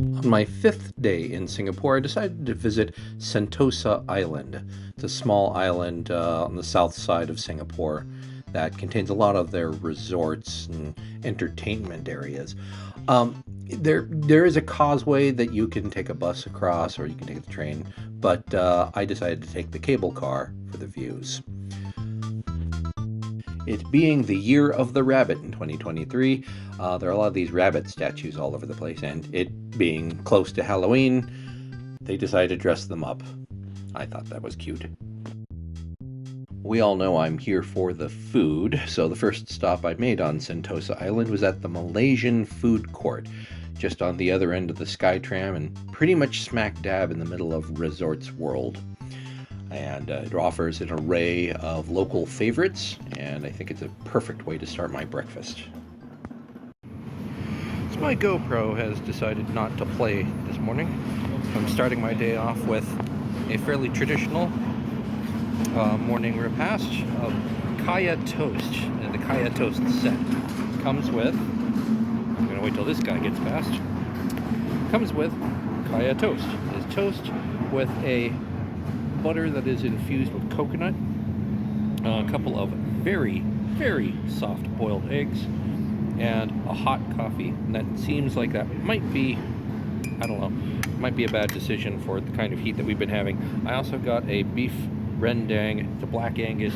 On my fifth day in Singapore, I decided to visit Sentosa Island. It's a small island on the south side of Singapore that contains a lot of their resorts and entertainment areas. There is a causeway that you can take a bus across, or you can take the train, but I decided to take the cable car for the views. It being the year of the rabbit in 2023, there are a lot of these rabbit statues all over the place, and it being close to Halloween, they decided to dress them up. I thought that was cute. We all know I'm here for the food, so the first stop I made on Sentosa Island was at the Malaysian food court, just on the other end of the Skytram and pretty much smack dab in the middle of Resorts World. And it offers an array of local favorites, and I think it's a perfect way to start my breakfast. So my GoPro has decided not to play this morning. I'm starting my day off with a fairly traditional morning repast of kaya toast. And the kaya toast set comes with, I'm going to wait till this guy gets past, comes with kaya toast. It's toast with a butter that is infused with coconut, a couple of very, very soft boiled eggs, and a hot coffee. And that seems like that might be, I don't know, might be a bad decision for the kind of heat that we've been having. I also got a beef rendang, the Black Angus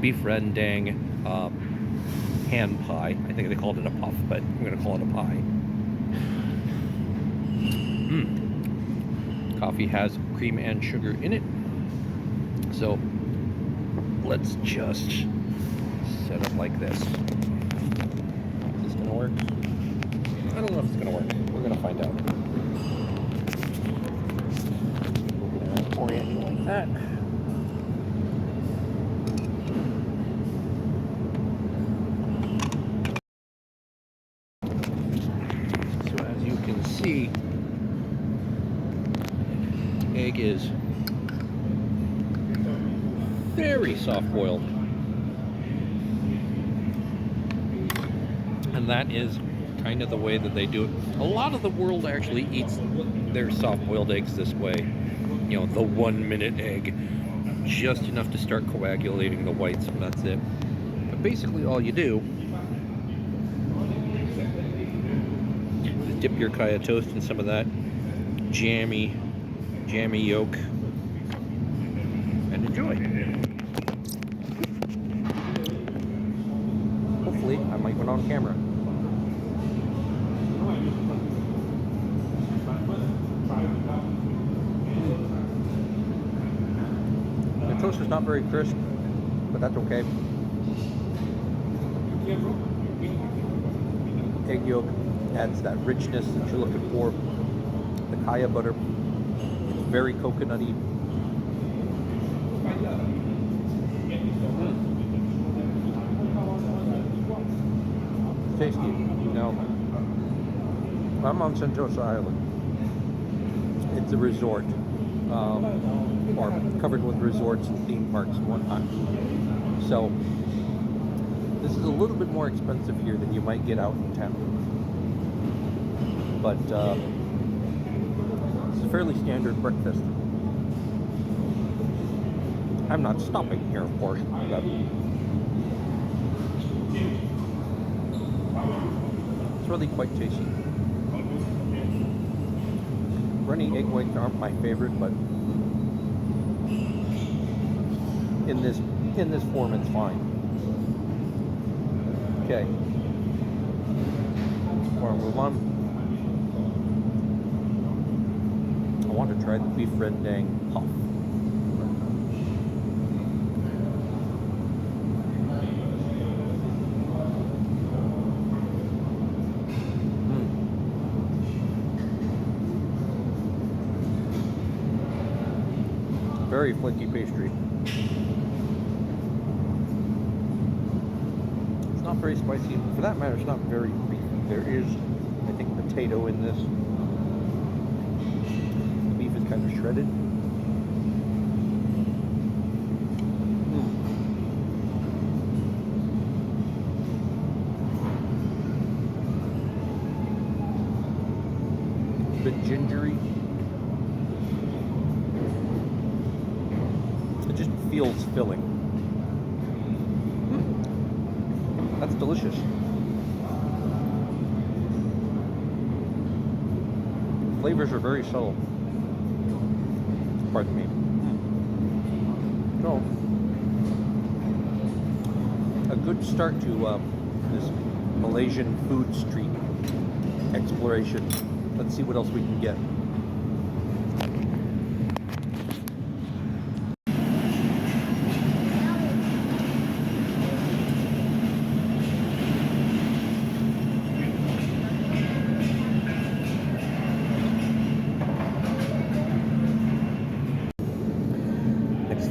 beef rendang hand pie. I think they called it a puff, but I'm going to call it a pie. Coffee has cream and sugar in it. So let's just set up like this. Is this gonna work? I don't know if it's gonna work. We're gonna find out. We're gonna orient you like that. So as you can see, egg is very soft boiled, and that is kind of the way that they do it. A lot of the world actually eats their soft boiled eggs this way, you know, the 1 minute egg, just enough to start coagulating the whites, and that's it. But basically all you do is dip your kaya toast in some of that jammy yolk and enjoy. Hopefully, I might win on camera. The toast is not very crisp, but that's okay. Egg yolk adds that richness that you're looking for. The kaya butter, it's very coconutty. Tasty. Now, I'm on Sentosa Island. It's a resort, or covered with resorts and theme parks and whatnot. So, this is a little bit more expensive here than you might get out in town. But it's a fairly standard breakfast. I'm not stopping here, of course. But it's really quite tasty. Runny egg whites aren't my favorite, but in this form it's fine. Okay. Before I move on, I want to try the beef rendang puff. Very flaky pastry. It's not very spicy. For that matter, it's not very beefy. There is, I think, potato in this. The beef is kind of shredded. bit gingery. It just feels filling. That's delicious. Flavors are very subtle. Pardon me. So, a good start to this Malaysian food street exploration. Let's see what else we can get.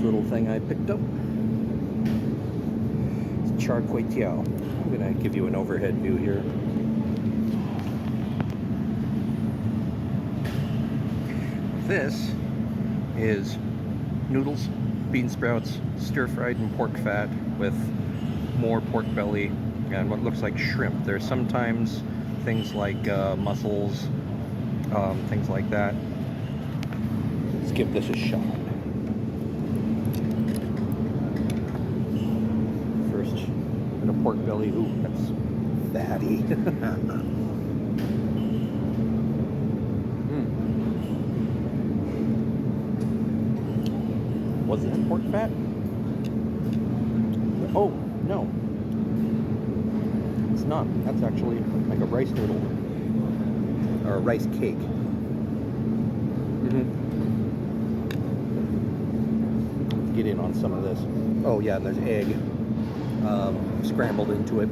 Little thing I picked up. It's char kway teow. I'm gonna give you an overhead view here. This is noodles, bean sprouts, stir-fried in pork fat with more pork belly and what looks like shrimp. There's sometimes things like mussels, things like that. Let's give this a shot. A pork belly. Ooh, that's fatty. Was that pork fat? Oh, no. It's not. That's actually like a rice noodle. Or a rice cake. Get in on some of this. Oh yeah, and there's egg. Scrambled into it.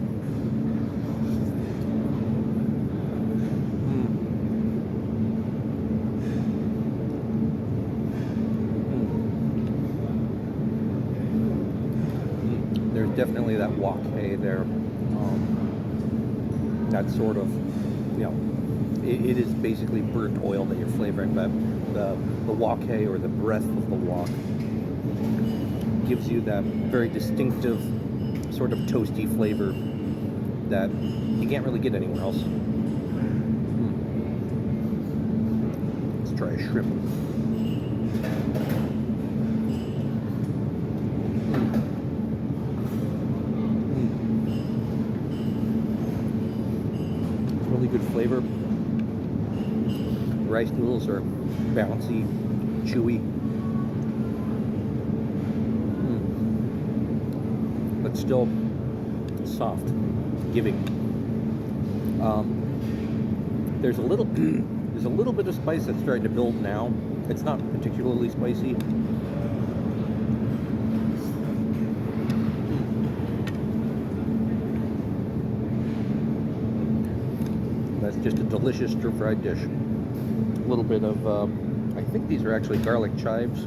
There's definitely that wok hay there. That sort of, you know, it is basically burnt oil that you're flavoring, but the wok hay or the breath of the wok gives you that very distinctive sort of toasty flavor that you can't really get anywhere else. Let's try a shrimp. Really good flavor. The rice noodles are bouncy, chewy. But still soft, giving. There's a little bit of spice that's starting to build now. It's not particularly spicy. That's just a delicious stir-fried dish. A little bit of, I think these are actually garlic chives.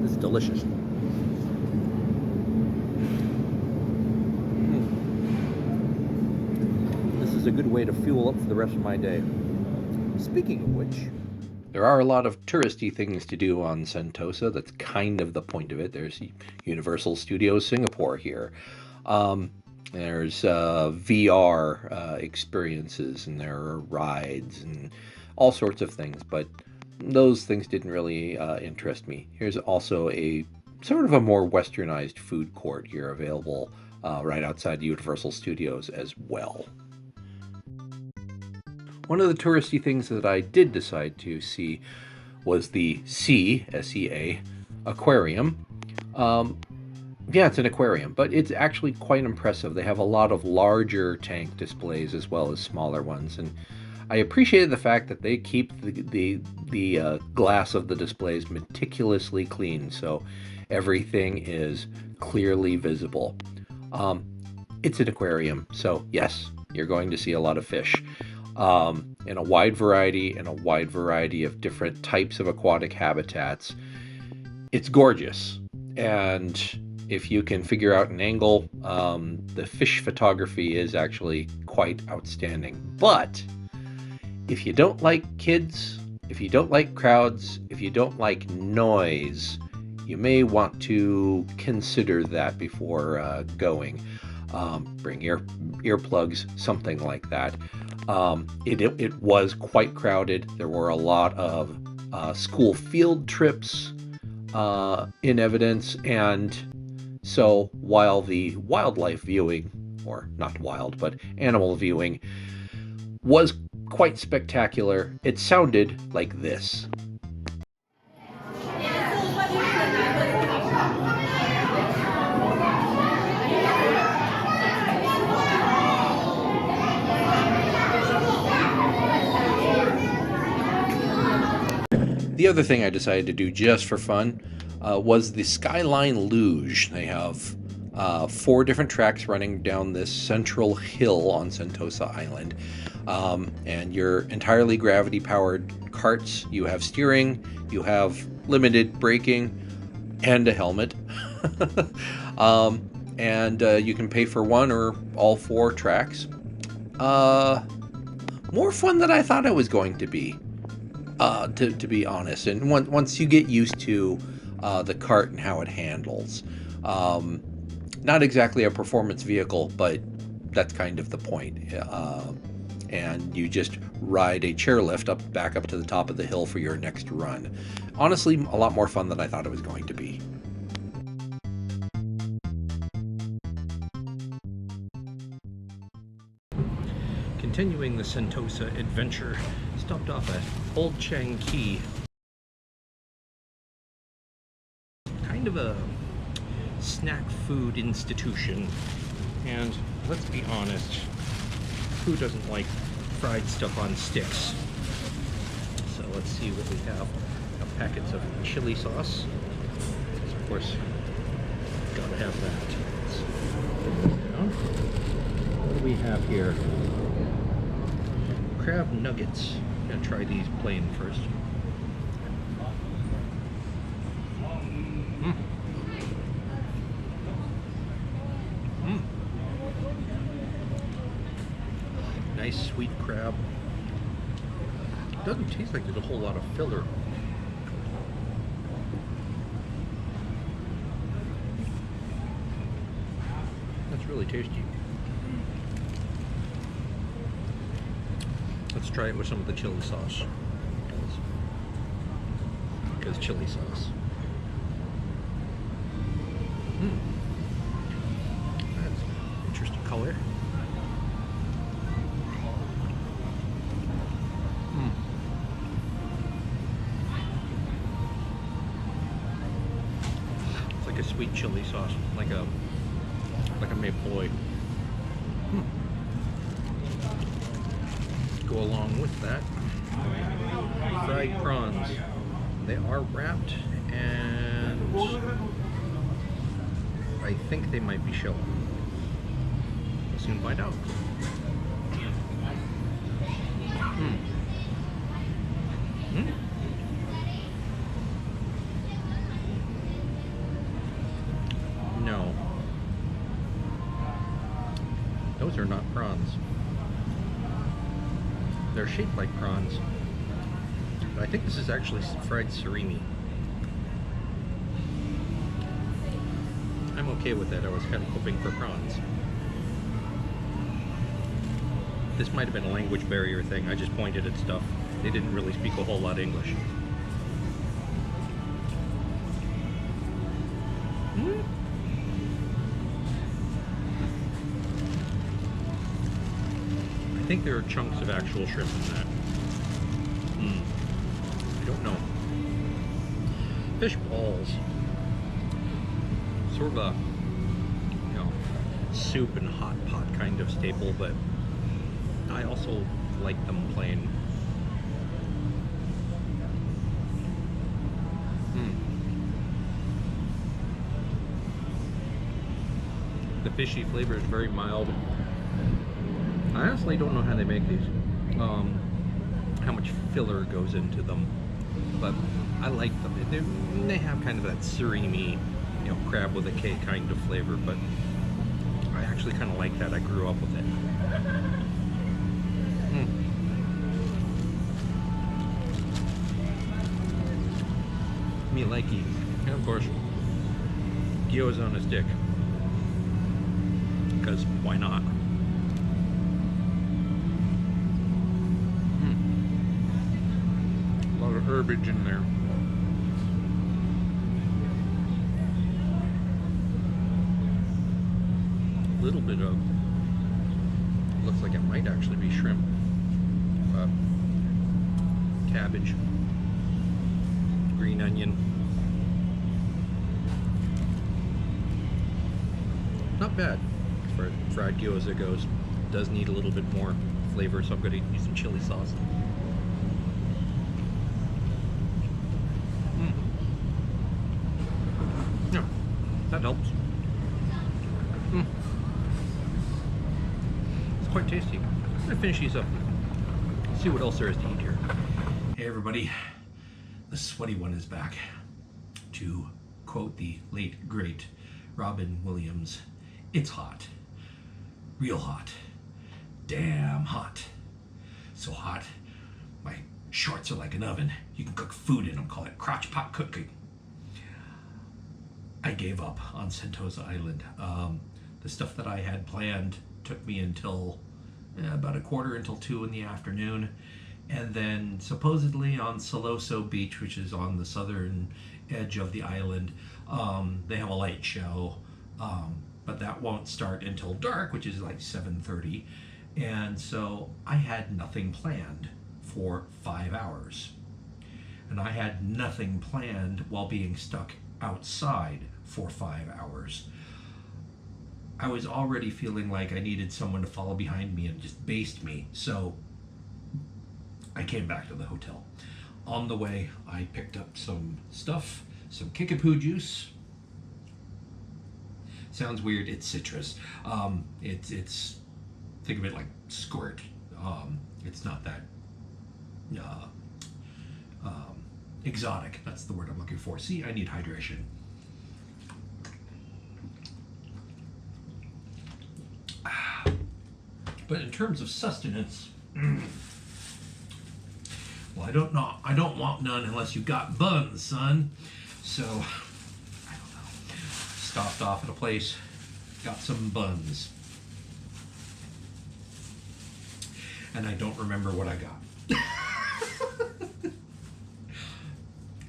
This is delicious. A good way to fuel up for the rest of my day. Speaking of which, there are a lot of touristy things to do on Sentosa. That's kind of the point of it. There's Universal Studios Singapore here. There's VR experiences, and there are rides and all sorts of things, but those things didn't really interest me. Here's also a sort of a more westernized food court here available right outside Universal Studios as well. One of the touristy things that I did decide to see was the SEA, S-E-A, aquarium. Yeah, it's an aquarium, but it's actually quite impressive. They have a lot of larger tank displays as well as smaller ones, and I appreciated the fact that they keep the glass of the displays meticulously clean, so everything is clearly visible. It's an aquarium, so yes, you're going to see a lot of fish. In a wide variety of different types of aquatic habitats. It's gorgeous, and if you can figure out an angle, the fish photography is actually quite outstanding. But if you don't like kids, if you don't like crowds, if you don't like noise, you may want to consider that before going. Bring earplugs, something like that. It was quite crowded. There were a lot of school field trips in evidence, and so while the wildlife viewing, or not wild, but animal viewing, was quite spectacular, it sounded like this. The other thing I decided to do just for fun was the Skyline Luge. They have 4 different tracks running down this central hill on Sentosa Island. And you're entirely gravity-powered carts. You have steering, you have limited braking, and a helmet. And you can pay for one or all 4 tracks. More fun than I thought it was going to be. To be honest, and once you get used to the cart and how it handles, not exactly a performance vehicle, but that's kind of the point. And you just ride a chairlift back up to the top of the hill for your next run. Honestly, a lot more fun than I thought it was going to be. Continuing the Sentosa adventure, stopped off at Old Chang Kee. Kind of a snack food institution, and let's be honest, who doesn't like fried stuff on sticks? So let's see what we have. Packets of chili sauce. Of course, gotta have that. What do we have here? Crab nuggets. I'm gonna try these plain first. Nice sweet crab. Doesn't taste like there's a whole lot of filler. That's really tasty. Let's try it with some of the chili sauce. Because chili sauce. That's an interesting color. It's like a sweet chili sauce, like a maple. Go along with that, fried prawns. They are wrapped, and I think they might be shelled. We'll soon find out. No, those are not prawns. They're shaped like prawns, but I think this is actually fried surimi. I'm okay with that. I was kind of hoping for prawns. This might have been a language barrier thing. I just pointed at stuff. They didn't really speak a whole lot of English. I think there are chunks of actual shrimp in that. I don't know. Fish balls. Sort of a, soup and hot pot kind of staple, but I also like them plain. The fishy flavor is very mild. I honestly don't know how they make these, how much filler goes into them, but I like them. They have kind of that surimi, crab with a K kind of flavor, but I actually kind of like that. I grew up with it. Me likey, and of course, gyoza on a stick, because why not? verbiage in there. A little bit of, looks like it might actually be shrimp, cabbage, green onion. Not bad for fried gyoza goes. It does need a little bit more flavor, so I'm going to use some chili sauce. Yeah, that helps. It's quite tasty. I'm going to finish these up. See what else there is to eat here. Hey everybody, the sweaty one is back. To quote the late great Robin Williams, it's hot, real hot, damn hot. So hot, my shorts are like an oven. You can cook food in them, call it crotch pot cooking. I gave up on Sentosa Island. The stuff that I had planned took me until about a quarter until 2 in the afternoon. And then supposedly on Soloso Beach, which is on the southern edge of the island, they have a light show, but that won't start until dark, which is like 7:30. And so I had nothing planned for 5 hours. And I had nothing planned while being stuck outside for 5 hours. I was already feeling like I needed someone to follow behind me and just baste me. So I came back to the hotel. On the way, I picked up some stuff, some kickapoo juice. Sounds weird, it's citrus. It's think of it like squirt. It's not that exotic. That's the word I'm looking for. See, I need hydration. But in terms of sustenance, well, I don't know. I don't want none unless you got buns, son. So, I don't know. Stopped off at a place, got some buns. And I don't remember what I got.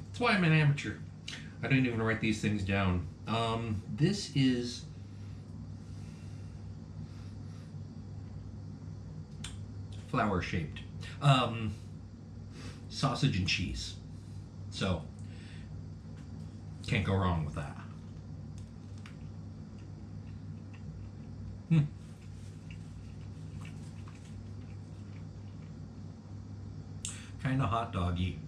That's why I'm an amateur. I didn't even write these things down. This is flower shaped. Sausage and cheese. So, can't go wrong with that. Kind of hot doggy.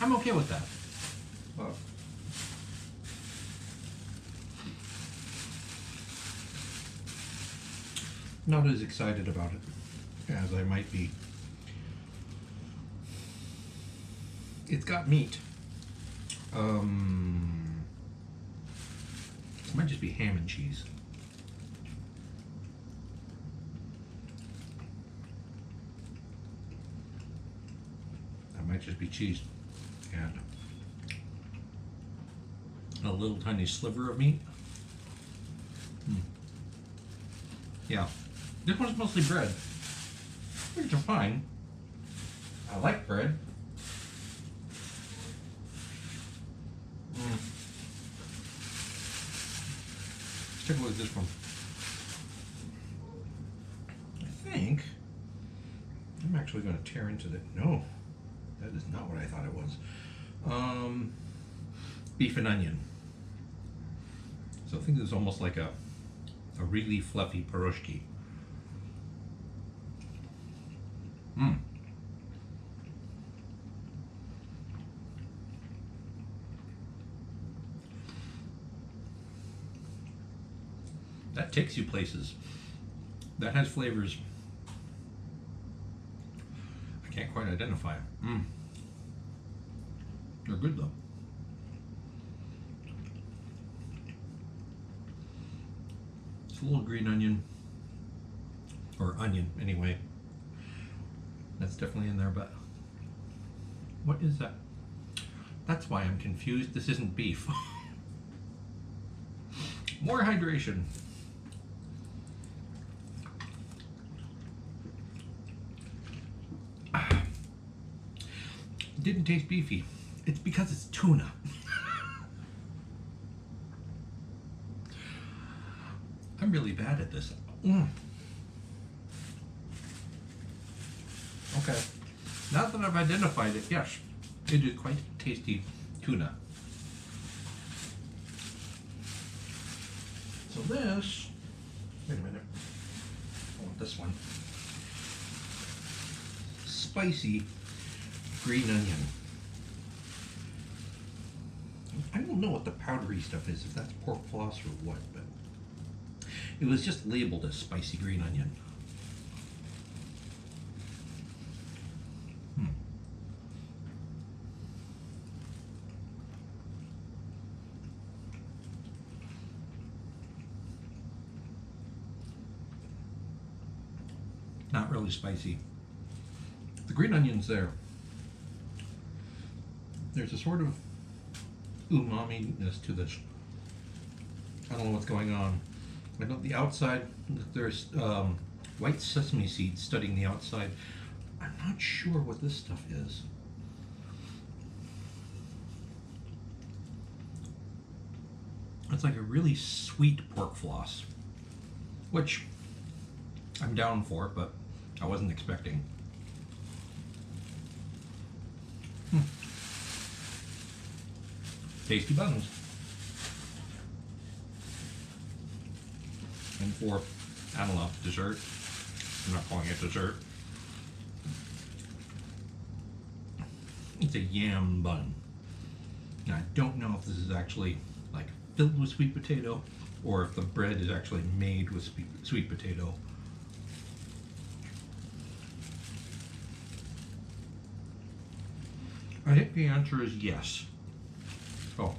I'm okay with that. Not as excited about it as I might be. It's got meat. It might just be ham and cheese. That might just be cheese and a little tiny sliver of meat. Yeah. This one's mostly bread, which are fine. I like bread. Let's take a look at this one. I think I'm actually going to tear into the. No, that is not what I thought it was. Beef and onion. So I think it's almost like a really fluffy pierogi. That takes you places. That has flavors I can't quite identify. They're good though. It's a little green onion, or onion anyway. That's definitely in there, but what is that? That's why I'm confused. This isn't beef. More hydration. didn't taste beefy. It's because it's tuna. I'm really bad at this. Okay. Now that I've identified it, yes, it is quite tasty tuna. So this, wait a minute, I want this one. Spicy green onion. I don't know what the powdery stuff is, if that's pork floss or what, but it was just labeled as spicy green onion. Not really spicy. The green onion's there. There's a sort of umami-ness to this. I don't know what's going on. I know the outside, there's white sesame seeds studding the outside. I'm not sure what this stuff is. It's like a really sweet pork floss, which I'm down for, but I wasn't expecting. Tasty buns. And for, I don't know, dessert. I'm not calling it dessert. It's a yam bun. Now, I don't know if this is actually like filled with sweet potato or if the bread is actually made with sweet potato. I think the answer is yes. Oh.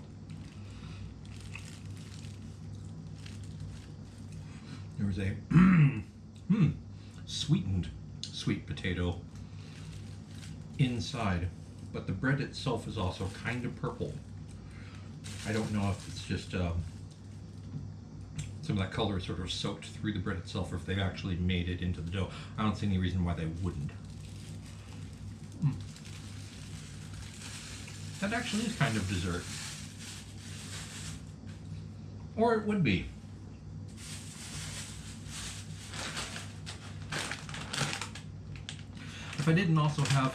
There was a sweetened sweet potato inside, but the bread itself is also kind of purple. I don't know if it's just some of that color is sort of soaked through the bread itself or if they actually made it into the dough. I don't see any reason why they wouldn't. That actually is kind of dessert. Or it would be. If I didn't also have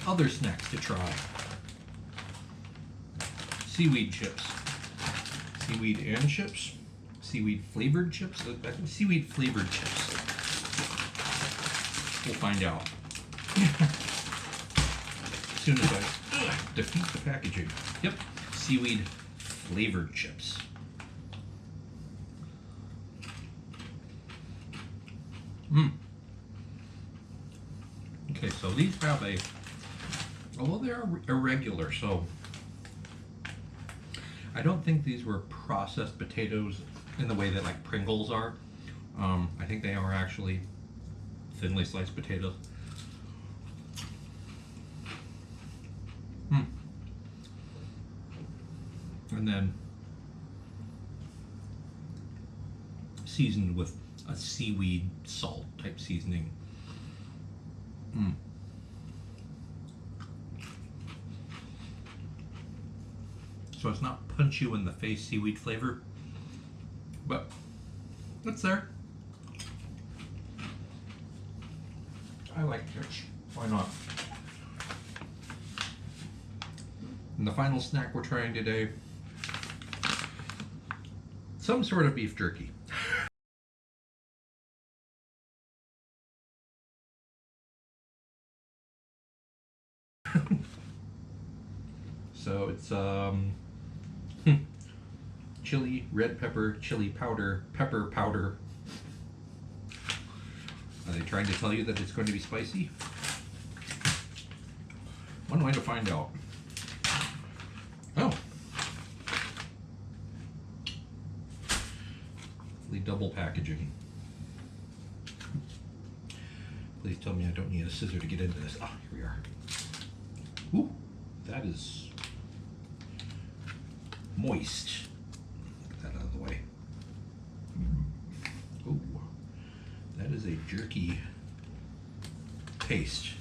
other snacks to try. Seaweed chips. Seaweed and chips. Seaweed flavored chips. Seaweed flavored chips. We'll find out. As soon as I defeat the packaging. Yep, seaweed flavored chips. Okay, so these have a, although they're irregular, so I don't think these were processed potatoes in the way that like Pringles are. I think they are actually thinly sliced potatoes. And then seasoned with a seaweed salt type seasoning. So it's not punch you in the face seaweed flavor, but it's there. I like chips. Why not? And the final snack we're trying today, some sort of beef jerky. So it's chili, red pepper, chili powder, pepper powder. Are they trying to tell you that it's going to be spicy? One way to find out. Oh. Double packaging. Please tell me I don't need a scissor to get into this. Ah, here we are. Ooh, that is moist. Get that out of the way. Ooh, that is a jerky paste.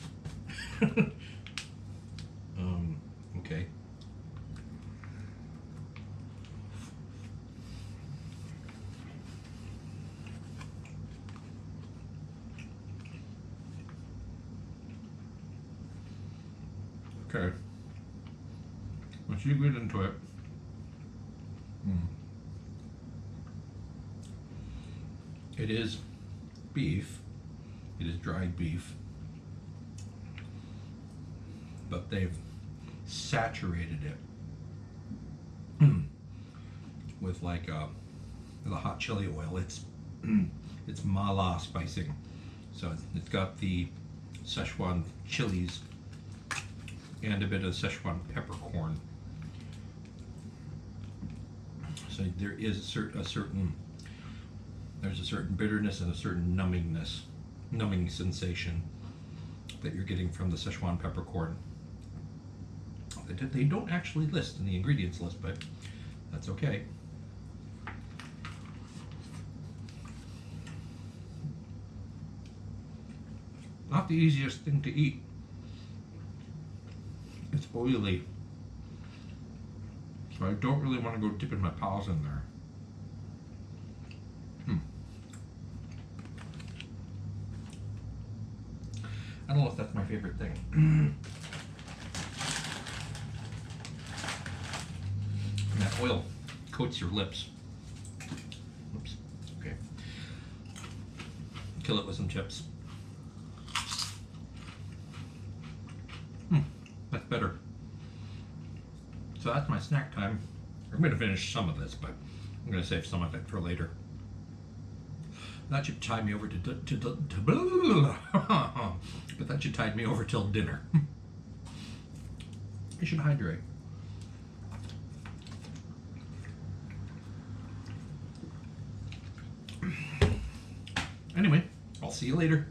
Okay. Okay. Once you get into it, it is beef. It is dried beef, but they've saturated it with like the hot chili oil. It's mala spicing, so it's got the Szechuan chilies and a bit of Szechuan peppercorn. So there is a certain bitterness and a certain numbing sensation that you're getting from the Szechuan peppercorn. They don't actually list in the ingredients list, but that's okay. Not the easiest thing to eat. It's oily, so I don't really want to go dipping my paws in there. I don't know if that's my favorite thing. And that oil coats your lips. Oops. Okay. Kill it with some chips. That's better. So that's my snack time. I'm going to finish some of this, but I'm going to save some of it for later. That should tide me over but that should tide me over till dinner. I should hydrate. Anyway, I'll see you later.